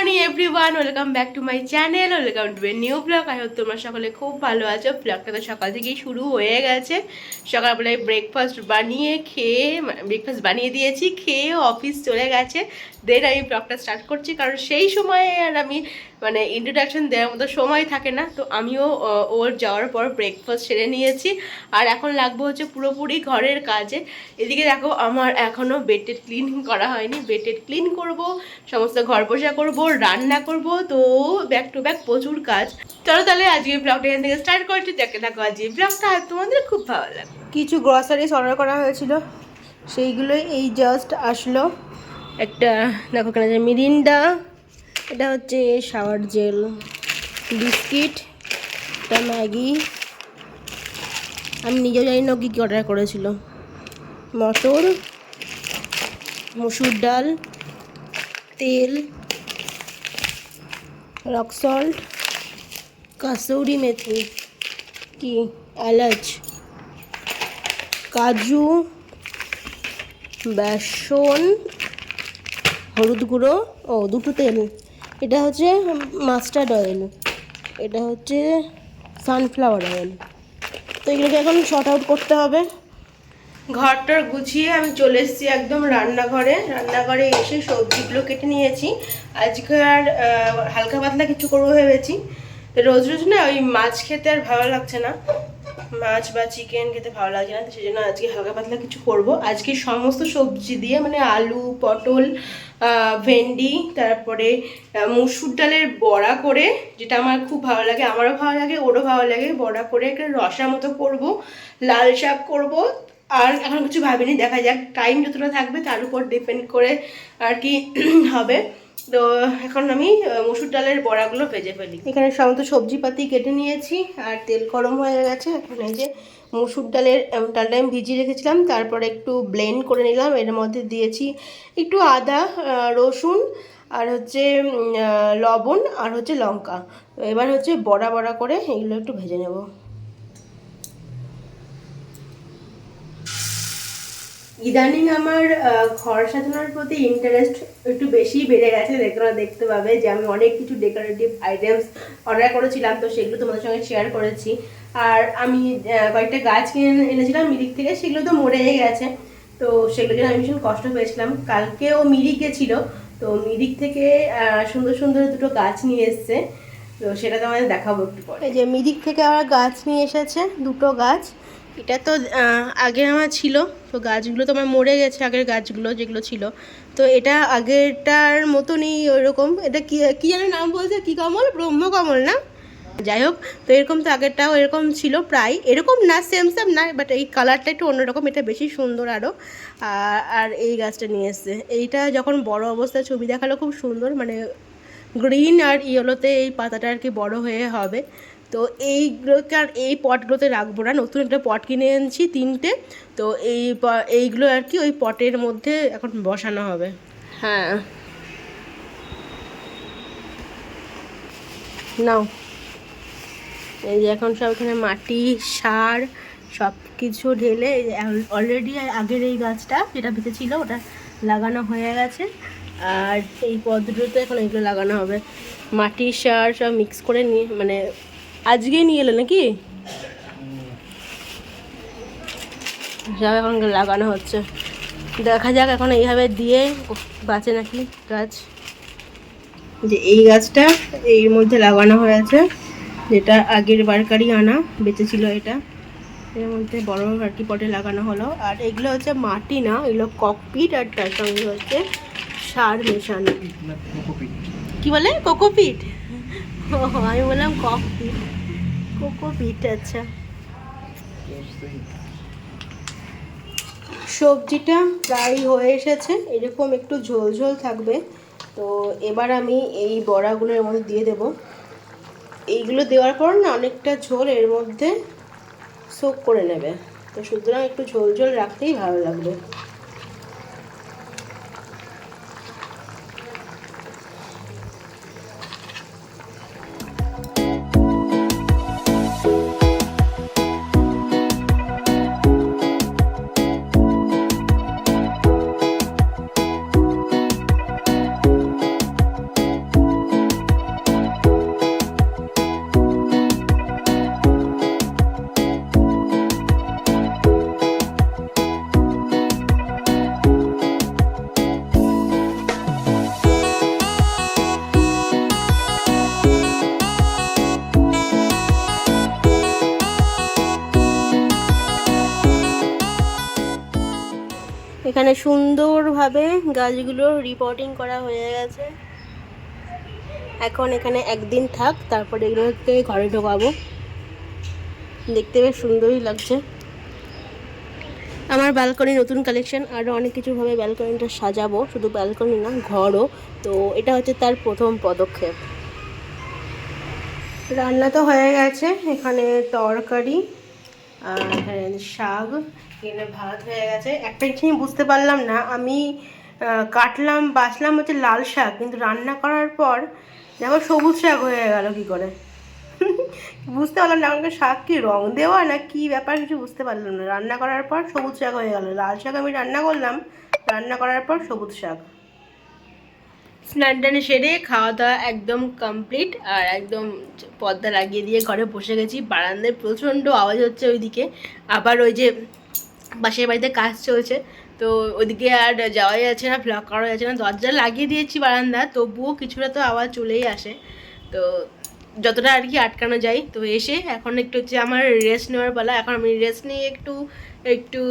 Morning everyone, welcome back to my channel, welcome to a new blog. I hope তোমরা সকলে খুব ভালো আছো। ব্লগটা তো সকাল থেকেই শুরু হয়ে গেছে। সকালবেলায় ব্রেকফাস্ট বানিয়ে দিয়েছি, খেয়ে অফিস চলে গেছে। দেন আমি ব্লগটা স্টার্ট করছি, কারণ সেই সময়ে আর আমি ইন্ট্রোডাকশন দেওয়ার মতো সময় থাকে না। তো আমিও ওর যাওয়ার পর ব্রেকফাস্ট সেরে নিয়েছি, আর এখন লাগবো হচ্ছে পুরোপুরি ঘরের কাজে। এদিকে দেখো, আমার এখনও বেডটেড ক্লিন করা হয়নি। বেডটেড ক্লিন করব, সমস্ত ঘর পোষা করবো, রান্না করব, তো ব্যাক টু ব্যাক প্রচুর কাজ। চলো তাহলে আজকে ব্লগটা এখান থেকে স্টার্ট করছি। দেখতে থাকো আজকে ব্লগটা, আর তোমাদের খুব ভালো লাগবে। কিছু গ্রসারিস অর্ডার করা হয়েছিল, সেইগুলোই এই জাস্ট আসলো। একটা দেখো এখানে যে মিরিন্ডা, এটা হচ্ছে শাওয়ার জেল, বিস্কিট, এটা ম্যাগি, আমি নিজেও জানি না কী কী অর্ডার করেছিল, মটর, মসুর ডাল, তেল, রক সল্ট, কাসুরি মেথি, কি এলাচ, কাজু, বেসন, হলুদ গুঁড়ো, ও দুটো তেল, এটা হচ্ছে মাস্টার্ড অয়েল, এটা হচ্ছে সানফ্লাওয়ার অয়েল। তো এগুলোকে এখন শর্ট আউট করতে হবে। ঘরটার গুছিয়ে আমি চলে এসেছি একদম রান্নাঘরে এসে সবজিগুলো কেটে নিয়েছি। আজকে আর হালকা পাতলা কিছু করবো ভেবেছি। রোজ রোজ না ওই মাছ খেতে আর ভালো লাগছে না, মাছ বা চিকেন খেতে ভালো লাগছে না, তো সেই জন্য আজকে হালকা পাতলা কিছু করব। আজকে সমস্ত সবজি দিয়ে, মানে আলু, পটল, ভেন্ডি, তারপরে মসুর ডালের বড়া করে, যেটা আমার খুব ভালো লাগে, আমারও ভালো লাগে, ওরও ভালো লাগে, বড়া করে একটা রসা মতো করব, লাল শাক করব। আর এখন কিছু ভাবিনি, দেখা যাক টাইম যতটা থাকবে তার উপর ডিপেন্ড করে আর কি হবে। তো এখন আমি মসুর ডালের বড়াগুলো ভেজে ফেলি। এখানে সমস্ত সবজিপাতি কেটে নিয়েছি, আর তেল গরম হয়ে গেছে। এখন এই যে ডালটা আমি ভিজিয়ে রেখেছিলাম, তারপরে একটু ব্লেন্ড করে নিলাম। এর মধ্যে দিয়েছি একটু আদা, রসুন, আর হচ্ছে লবণ, আর হচ্ছে লঙ্কা। তো এবার হচ্ছে বড়া বড়া করে এগুলো একটু ভেজে নেব। ইদানিং আমার ঘর সাজানোর প্রতি ইন্টারেস্ট একটু বেশি বেড়ে গেছে। দেখতে পাবে যে আমি অনেক কিছু ডেকোরেটিভ আইটেমস অর্ডার করেছিলাম, তো সেগুলো তোমাদের সঙ্গে শেয়ার করেছি। আর আমি কয়েকটা গাছ কিনে এনেছিলাম মিরিক থেকে, সেগুলো তো মরেই গেছে। তো সেগুলো জন্য আমি ভীষণ কষ্ট পেয়েছিলাম। কালকেও মিরিক গেছিলো, তো মিরিক থেকে সুন্দর সুন্দর দুটো গাছ নিয়ে এসছে, তো সেটা তোমাদের দেখাবো একটু পরে। এই যে মিরিক থেকে আবার গাছ নিয়ে এসেছে, দুটো গাছ। এটা তো আগে আমার ছিল, তো গাছগুলো তো আমার মরে গেছে, আগের গাছগুলো যেগুলো ছিল। তো এটা আগেরটার মতনই ওইরকম। এটা কি কি যেন নাম বলছে, কি কমল, ব্রহ্মকমল না? যাই হোক, তো এরকম তো আগেরটাও এরকম ছিল, প্রায় এরকম না, সেম সেম না, বাট এই কালারটা একটু অন্যরকম, এটা বেশি সুন্দর আরও। আর এই গাছটা নিয়ে এসছে, এইটা যখন বড় অবস্থায় ছবি দেখালো খুব সুন্দর, মানে গ্রিন আর ইয়েলোতে এই পাতাটা আর কি বড় হয়ে হবে। তো এইগুলোকে আর এই পটগুলোতে রাখবো না, নতুন একটা পট কিনে এনেছি 3টে। তো এইগুলো আর কি ওই পটের মধ্যে এখন বসানো হবে। হ্যাঁ, নাও, এই যে এখন সব এখানে মাটি, সার সব কিছু ঢেলে, অলরেডি আগের এই গাছটা যেটা বেঁচে ছিল ওটা লাগানো হয়ে গেছে। আর এই পদ্ধতিতে এখন এগুলো লাগানো হবে, মাটি সার সব মিক্স করে নিয়ে, মানে আজকেই নিয়ে এলো নাকি, সব এখন লাগানো হচ্ছে। দেখা যাক এখন এইভাবে দিয়ে বাঁচে নাকি গাছ। যে এই গাছটা এর মধ্যে লাগানো হয়েছে, যেটা আগের বারকারই আনা বেঁচে ছিল, এটা এর মধ্যে বড় আর কি পটে লাগানো হলো। আর এগুলো হচ্ছে মাটি না, এগুলো ককপিট, আর তার সঙ্গে হচ্ছে সার মেশানো। কি বলে, কোকোপিট? ও, আমি বললাম ককপিট, কোকোপিট। আচ্ছা, সবজিটা প্রায় হয়ে এসেছে, এরকম একটু ঝোল ঝোল থাকবে। তো এবার আমি এই বড়াগুলো এর মধ্যে দিয়ে দেবো। এইগুলো দেওয়ার পর না অনেকটা ঝোল এর মধ্যে সোক করে নেবে, তো সুতরাং একটু ঝোল ঝোল রাখতেই ভালো লাগবে। এখানে সুন্দরভাবে গাছগুলো রিপোর্টিং করা হয়ে গেছে। এখন এখানে একদিন থাক, তারপরে এগুলোকে ঘরে ঢোকাবো। দেখতে বেশ সুন্দরই লাগছে। আমার ব্যালকনি নতুন কালেকশন, আরও অনেক কিছুভাবে ব্যালকনিটা সাজাবো, শুধু ব্যালকনি না ঘরও। তো এটা হচ্ছে তার প্রথম পদক্ষেপ। রান্না তো হয়ে গেছে, এখানে তরকারি আর এখানে শাক, এখানে ভাত হয়ে গেছে। একটা জিনিস বুঝতে পারলাম না, আমি কাটলাম বাছলাম হচ্ছে লাল শাক, কিন্তু রান্না করার পর দেখো সবুজ শাক হয়ে গেল কী করে। বুঝতে পারলাম না আমাকে শাক কি রং দেওয়া না কি ব্যাপার, কিছু বুঝতে পারলাম না। রান্না করার পর সবুজ শাক হয়ে গেল, লাল শাক আমি রান্না করলাম, রান্না করার পর সবুজ শাক। স্নান টান সেরে খাওয়া দাওয়া একদম কমপ্লিট, আর একদম পর্দা লাগিয়ে দিয়ে ঘরে বসে গেছি। বারান্দায় প্রচণ্ড আওয়াজ হচ্ছে ওইদিকে, আবার ওই যে বাসার বাড়িতে কাজ চলছে, তো ওইদিকে আর যাওয়াই যাচ্ছে না, ব্লগ করা যাচ্ছে না। দরজা লাগিয়ে দিয়েছি বারান্দা, তবুও কিছুটা তো আওয়াজ চলেই আসে। তো যতটা আর কি আটকানো যায়। তো এসে এখন একটু হচ্ছে আমার রেস্ট নেওয়ার পালা। এখন আমি রেস্ট নিয়ে একটু একটু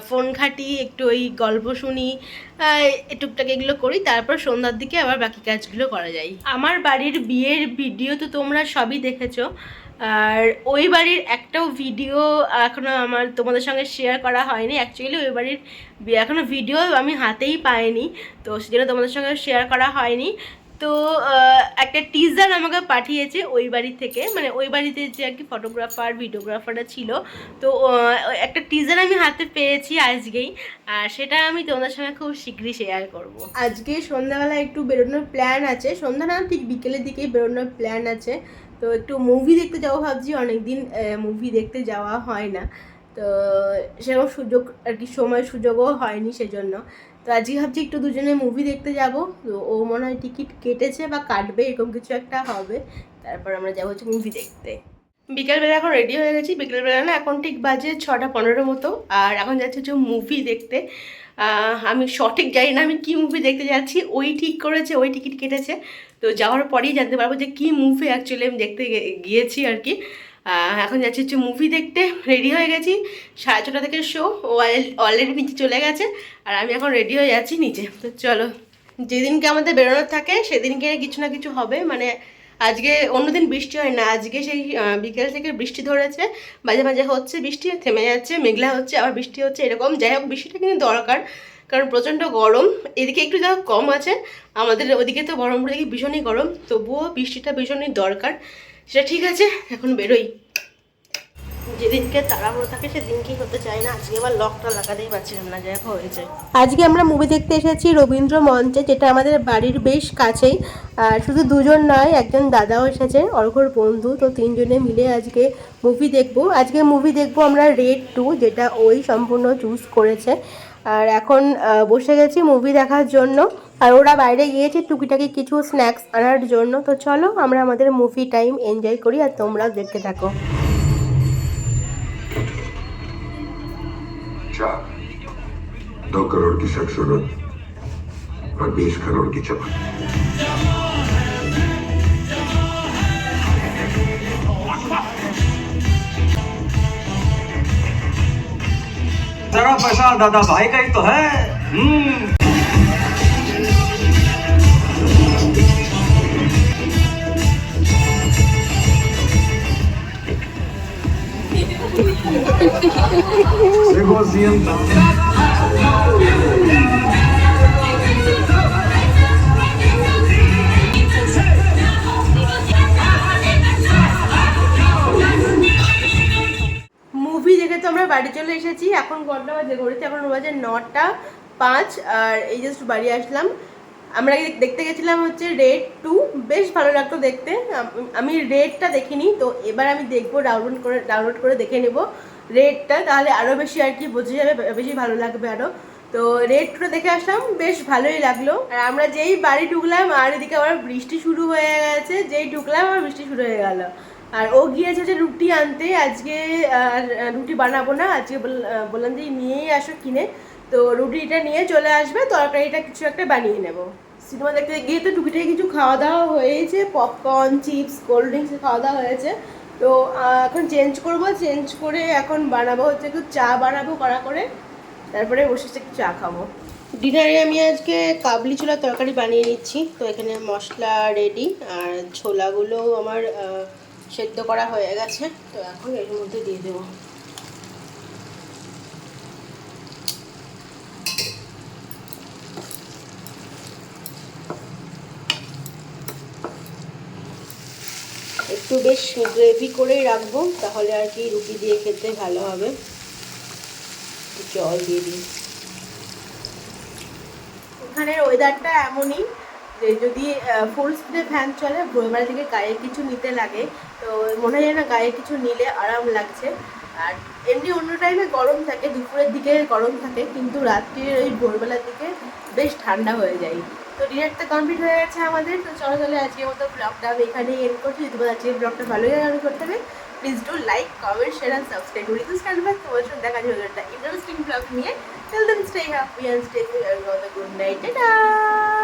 ফোন ঘাঁটি, একটু ওই গল্প শুনি, টুকটাক এগুলো করি, তারপর সন্ধ্যার দিকে আবার বাকি কাজগুলো করা যায়। আমার বাড়ির বিয়ের ভিডিও তো তোমরা সবই দেখেছো, আর ওই বাড়ির একটাও ভিডিও এখনও আমার তোমাদের সঙ্গে শেয়ার করা হয়নি। অ্যাকচুয়ালি ওই বাড়ির এখনও ভিডিও আমি হাতেই পাইনি, তো সেজন্য তোমাদের সঙ্গে শেয়ার করা হয়নি। তো একটা টিজার আমাকে পাঠিয়েছে ওই বাড়ি থেকে, মানে ওই বাড়িতে যে আর কি ফটোগ্রাফার ভিডিওগ্রাফাররা ছিল, তো একটা টিজার আমি হাতে পেয়েছি আজকেই, আর সেটা আমি তোমাদের সঙ্গে খুব শীঘ্রই শেয়ার করব। আজকে সন্ধ্যাবেলা একটু বেরোনোর প্ল্যান আছে, সন্ধ্যা না ঠিক বিকেলের দিকেই বেরোনোর প্ল্যান আছে। তো একটু মুভি দেখতে যাবো ভাবছি, অনেকদিন মুভি দেখতে যাওয়া হয় না, তো সেরকম সুযোগ আর কি সময় সুযোগও হয়নি সেজন্য। তো আজকে ভাবছি একটু দুজনে মুভি দেখতে যাব। তো ও মনে হয় টিকিট কেটেছে বা কাটবে, এরকম কিছু একটা হবে, তারপর আমরা যাবো হচ্ছে মুভি দেখতে। বিকেলবেলা এখন রেডি হয়ে গেছি, বিকেলবেলা না এখন ঠিক বাজে 6:15 মতো, আর এখন যাচ্ছি হচ্ছে মুভি দেখতে। আমি সঠিক জানি না আমি কি মুভি দেখতে যাচ্ছি, ওই ঠিক করেছে, ওই টিকিট কেটেছে। তো যাওয়ার পরেই জানতে পারবো যে কী মুভি অ্যাকচুয়ালি আমি দেখতে গিয়েছি আর কি। এখন যাচ্ছি হচ্ছে মুভি দেখতে, রেডি হয়ে গেছি। 6:30 থেকে শো, ও অলরেডি নিচে চলে গেছে, আর আমি এখন রেডি হয়ে যাচ্ছি নিচে। তো চলো, যেদিনকে আমাদের বেরোনোর থাকে সেদিনকে কিছু না কিছু হবে। মানে আজকে অন্যদিন বৃষ্টি হয় না, আজকে সেই বিকেল থেকে বৃষ্টি ধরেছে, মাঝে মাঝে হচ্ছে বৃষ্টি, থেমে যাচ্ছে, মেঘলা হচ্ছে, আবার বৃষ্টি হচ্ছে, এরকম। যাই হোক, বৃষ্টিটা কিন্তু দরকার, কারণ প্রচণ্ড গরম। এদিকে একটু যা কম আছে, আমাদের ওদিকে তো বহরমপুর দিকে ভীষণই গরম, তবুও বৃষ্টিটা ভীষণই দরকার। সেটা ঠিক আছে, এখন বেরোই। যেদিনকে তাড়াহুড়ো থাকে সেদিনকেই হতে চায় না, আজকে আবার লকটা লাগাতেই পারছিলাম না, যাই হয়েছে। আজকে আমরা মুভি দেখতে এসেছি রবীন্দ্র মঞ্চে, যেটা আমাদের বাড়ির বেশ কাছেই। আর শুধু দুজন নয়, একজন দাদাও এসেছে, অর্ঘর বন্ধু। তো তিনজনে মিলে আজকে মুভি দেখবো। আজকে মুভি দেখবো আমরা রেড 2, যেটা ওই সম্পূর্ণ চুজ করেছে। আর এখন বসে গেছি মুভি দেখার জন্য, আর ওরা বাইরে গিয়েছে টুকিটাকি কিছু স্ন্যাক্স আনার জন্য। তো চলো আমরা আমাদের মুভি টাইম এনজয় করি, আর তোমরাও দেখতে থাকো। 2 करोड़ की खूबसूरत और 20 करोड़ की चमक। जरा पैसा दादा भाई का ही तो है। देखो सीएम মুভি দেখে তো আমরা বাড়ি চলে এসেছি। এখন ঘন্টা বাজে ঘড়িতে, এখন বাজে 9:05, আর এই জাস্ট বাড়ি আসলাম। আমরা দেখতে গেছিলাম হচ্ছে রেড 2, বেশ ভালো লাগতো দেখতে। আমি রেডটা দেখিনি, তো এবার আমি দেখবো, ডাউনলোড করে দেখে নেব রেডটা, তাহলে আরও বেশি আর কি বোঝা যাবে, বেশি ভালো লাগবে আরও। তো রেড 2 দেখে আসলাম, বেশ ভালোই লাগলো। আর আমরা যেই বাড়ি ঢুকলাম, আর এদিকে আবার বৃষ্টি শুরু হয়ে গেছে, যেই ঢুকলাম আর বৃষ্টি শুরু হয়ে গেল। আর ও গিয়েছে যে রুটি আনতে, আজকে রুটি বানাবো না, আজকে বললাম যে নিয়েই আসো কিনে। তো রুটিটা নিয়ে চলে আসবে, তরকারিটা কিছু একটা বানিয়ে নেব। সিনেমা দেখতে গিয়ে তো টুকিটাকি কিছু খাওয়া দাওয়া হয়েছে, পপকর্ন, চিপস, কোল্ড ড্রিঙ্কস খাওয়া দাওয়া হয়েছে। তো এখন চেঞ্জ করব, চেঞ্জ করে এখন বানাবো হচ্ছে একটু চা বানাবো কড়া করে, তারপরে বসে একটু চা খাবো। ডিনারে আমি আজকে কাবলি ছোলার তরকারি বানিয়ে নিচ্ছি। তো এখানে মশলা রেডি, আর ছোলাগুলো আমার সেদ্ধ করা হয়ে গেছে। তো এখন এর মধ্যে দিয়ে দেবো। একটু বেশ গ্রেভি করেই রাখবো, তাহলে আর কি রুটি দিয়ে খেতে ভালো হবে। জল দিয়ে দিই। এখানের ওয়েদারটা এমনই যে যদি ফুল স্পিডে ফ্যান চলে ভোরবেলা থেকে গায়ে কিছু নিতে লাগে, তো মনে হয় না গায়ে কিছু নিলে আরাম লাগছে। আর এমনি অন্য টাইমে গরম থাকে, দুপুরের দিকে গরম থাকে, কিন্তু রাত্রির ওই ভোরবেলার দিকে বেশ ঠান্ডা হয়ে যায়। তো ডিনারটা কমপ্লিট হয়ে গেছে আমাদের। তো চলো তাহলে আজকের মতো ব্লগটা আমি এখানেই এন্ড করছি। যদি আজকের ব্লগটা ভালো লাগে আমি করতে হবে, please do like, comment, share and subscribe করে দিতে পারবেন। তোমার সঙ্গে দেখা যাবে একটা ইন্টারেস্টিং ব্লগ নিয়ে। Till then, stay happy and stay safe and have a good night. Ta-da!